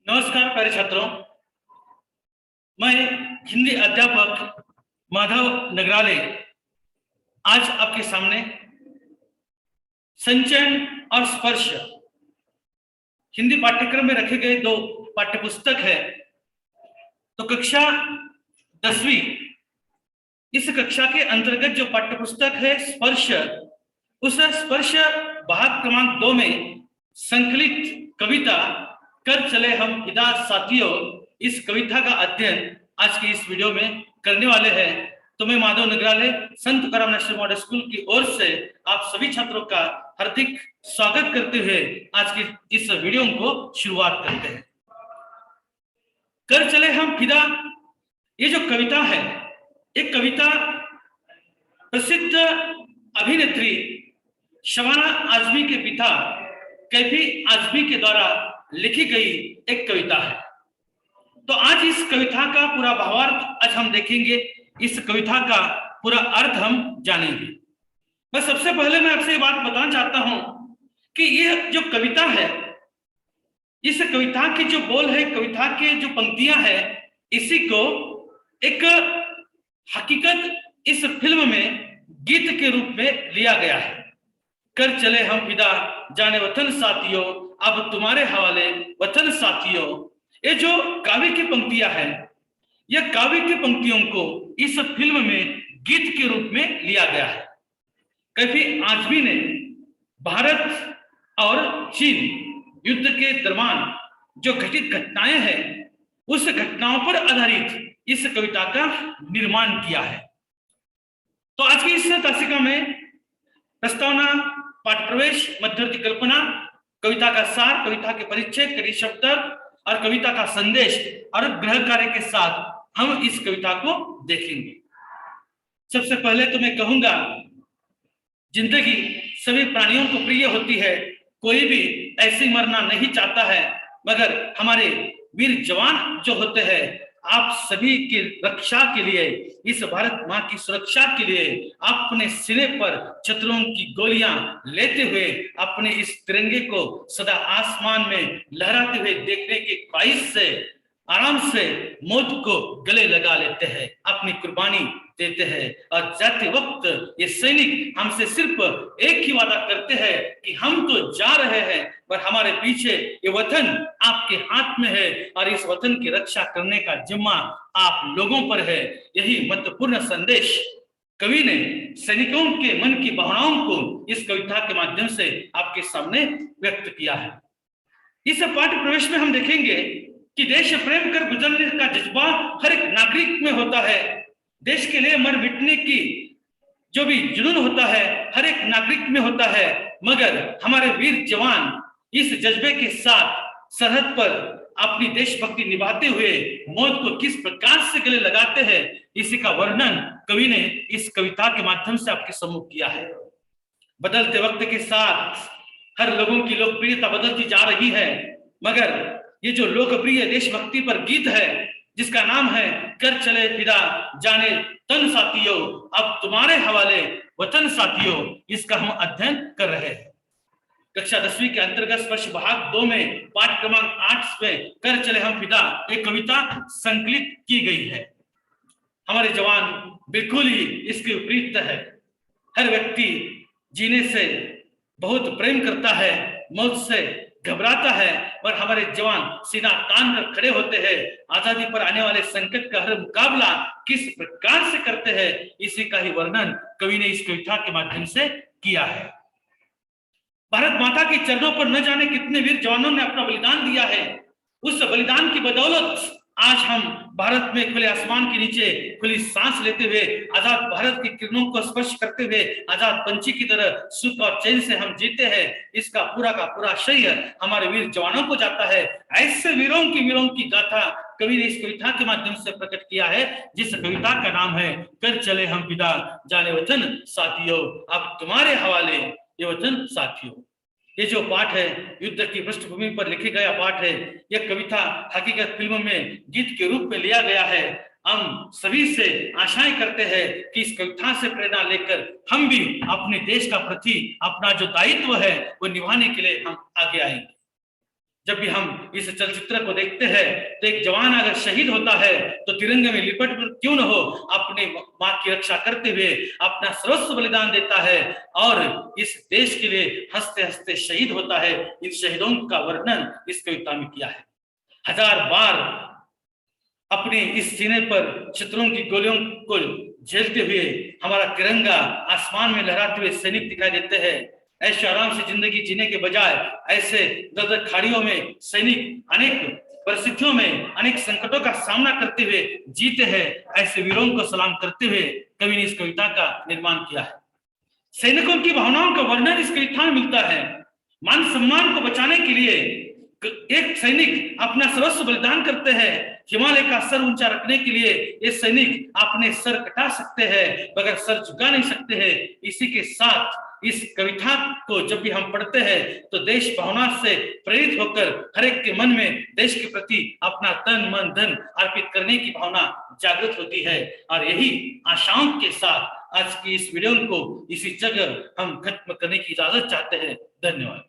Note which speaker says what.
Speaker 1: नमस्कार प्यारे छात्रों, मैं हिंदी अध्यापक माधव नगराले आज आपके सामने संचयन और स्पर्श हिंदी पाठ्यक्रम में रखे गए दो पाठ्यपुस्तक है। तो कक्षा 10वीं इस कक्षा के अंतर्गत जो पाठ्यपुस्तक है स्पर्श, उस स्पर्श भाग क्रमांक 2 में संकलित कविता कर चले हम फिदा साथियों, इस कविता का अध्ययन आज की इस वीडियो में करने वाले हैं। तो मैं माधव नगराले संत तुकाराम नेशनल मॉडल स्कूल की ओर से आप सभी छात्रों का हार्दिक स्वागत करते हुए आज की इस वीडियो को शुरुआत करते हैं। कर चले हम फिदा, ये जो कविता है, एक कविता प्रसिद्ध अभिनेत्री शबाना आजमी के पिता कैफी आजमी के द्वारा लिखी गई एक कविता है। तो आज इस कविता का पूरा भावार्थ आज हम देखेंगे, इस कविता का पूरा अर्थ हम जानेंगे। मैं सबसे पहले मैं आपसे ये बात बताना चाहता हूं कि ये जो कविता है, इस कविता के जो बोल है, कविता के जो पंक्तियां है, इसी को एक हकीकत इस फिल्म में गीत के रूप में लिया गया है। कर चले हम फिदा जाने वतन साथियों, अब तुम्हारे हवाले वतन साथियों। ये जो काव्य की पंक्तियां हैं, यह काव्य की पंक्तियों को इस फिल्म में गीत के रूप में लिया गया है। कैफी आजमी ने भारत और चीन युद्ध के दरमियान जो घटित घटनाएं हैं, उस घटनाओं पर आधारित इस कविता का निर्माण किया है। तो आज की इस तासिका में प्रस्तावना, पाठ प्रवेश, मध्यवर्ती कल्पना, कविता का सार, कविता के परिचय, कड़ी शब्द और कविता का संदेश और गृह कार्य के साथ हम इस कविता को देखेंगे। सबसे पहले तो मैं कहूंगा, जिंदगी सभी प्राणियों को प्रिय होती है, कोई भी ऐसे मरना नहीं चाहता है, मगर हमारे वीर जवान जो होते हैं, आप सभी की रक्षा के लिए, इस भारत मां की सुरक्षा के लिए अपने सिरे पर शत्रुओं की गोलियां लेते हुए अपने इस तिरंगे को सदा आसमान में लहराते हुए देखने की ख्वाहिश से आराम से मौत को गले लगा लेते हैं, अपनी कुर्बानी देते हैं। और जाते वक्त ये सैनिक हमसे सिर्फ एक ही वादा करते हैं कि हम तो जा रहे हैं, पर हमारे पीछे ये वतन आपके हाथ में है और इस वतन की रक्षा करने का जिम्मा आप लोगों पर है। यही महत्वपूर्ण संदेश कवि ने सैनिकों के मन की भावनाओं को इस कविता के माध्यम से आपके सामने व्यक्त किया है। इस पाठ्य प्रवेश में हम देखेंगे कि देश प्रेम कर गुजरने का जज्बा हर एक नागरिक में होता है। देश के लिए मर मिटने की जो भी जुनून होता है, हर एक नागरिक में होता है, मगर हमारे वीर जवान इस जज्बे के साथ सरहद पर अपनी देशभक्ति निभाते हुए मौत को किस प्रकार से गले लगाते हैं, इसी का वर्णन कवि ने इस कविता के माध्यम से आपके सम्मुख किया है। बदलते वक्त के साथ हर लोगों की लोकप्रियता बदलती जा रही है, मगर ये जो लोकप्रिय देशभक्ति पर गीत है, जिसका नाम है कर चले फिदा जाने तन साथियों, अब तुम्हारे हवाले वतन साथियों, इसका हम अध्ययन कर रहे हैं। कक्षा 10वीं के अंतर्गत स्पर्श भाग 2 में पाठ क्रमांक 8 में कर चले हम फिदा एक कविता संकलित की गई है। हमारे जवान बिल्कुल ही इसके विपरीत है। हर व्यक्ति जीने से बहुत प्रेम करता है, मौत से घबराता है, पर हमारे जवान सीना तान कर खड़े होते हैं। आजादी पर आने वाले संकट का हर मुकाबला किस प्रकार से करते हैं, इसी का ही वर्णन कवि ने इस कविता के माध्यम से किया है। भारत माता के चरणों पर न जाने कितने वीर जवानों ने अपना बलिदान दिया है। उस बलिदान की बदौलत आज हम भारत में खुले आसमान के नीचे खुली सांस लेते हुए आजाद भारत की किरणों को स्पर्श करते हुए आजाद पंछी की तरह सुख और चैन से हम जीते हैं। इसका पूरा का पूरा श्रेय हमारे वीर जवानों को जाता है। ऐसे वीरों की गाथा कवि ने इस कविता के माध्यम से प्रकट किया है, जिस कविता का नाम है कर चले हम फिदा जाने वतन साथियों, अब तुम्हारे हवाले ये वतन साथियों। ये जो पाठ है युद्ध की पृष्ठभूमि पर लिखे गया पाठ है। यह कविता हकीकत फिल्म में गीत के रूप में लिया गया है। हम सभी से आशाएं करते हैं कि इस कविता से प्रेरणा लेकर हम भी अपने देश का प्रति अपना जो दायित्व है वो निभाने के लिए हम आगे आएंगे। जब भी हम इस चलचित्र को देखते हैं तो एक जवान अगर शहीद होता है तो तिरंगे में लिपट कर क्यों न हो अपने मां की रक्षा करते हुए अपना सर्वस्व बलिदान देता है और इस देश के लिए हंसते हंसते शहीद होता है। इन शहीदों का वर्णन इस कविता में किया है। 1000 बार अपने इस सीने पर शत्रुओं की गोलियों को झेलते हुए हमारा तिरंगा आसमान में लहराते हुए सैनिक दिखाई देते हैं। ऐसे आराम से जिंदगी जीने के बजाय ऐसे दर्द खाड़ियों में सैनिक अनेक परिस्थितियों में अनेक संकटों का सामना करते हुए जीते हैं। ऐसे वीरों को सलाम करते हुए कवि ने इस कविता का निर्माण किया है। सैनिकों की भावनाओं का वर्णन इस कविता में मिलता है। मान सम्मान को बचाने के लिए एक सैनिक अपना सर्वस्व बलिदान करते हैं। हिमालय का सर ऊंचा रखने के लिए ये सैनिक अपने सर कटा सकते हैं मगर सर झुका नहीं सकते हैं। इसी के साथ इस कविता को जब भी हम पढ़ते हैं तो देश भावना से प्रेरित होकर हर एक के मन में देश के प्रति अपना तन मन धन अर्पित करने की भावना जागृत होती है। और यही आशाओं के साथ आज की इस वीडियो को इसी जगह हम खत्म करने की इजाजत चाहते हैं। धन्यवाद।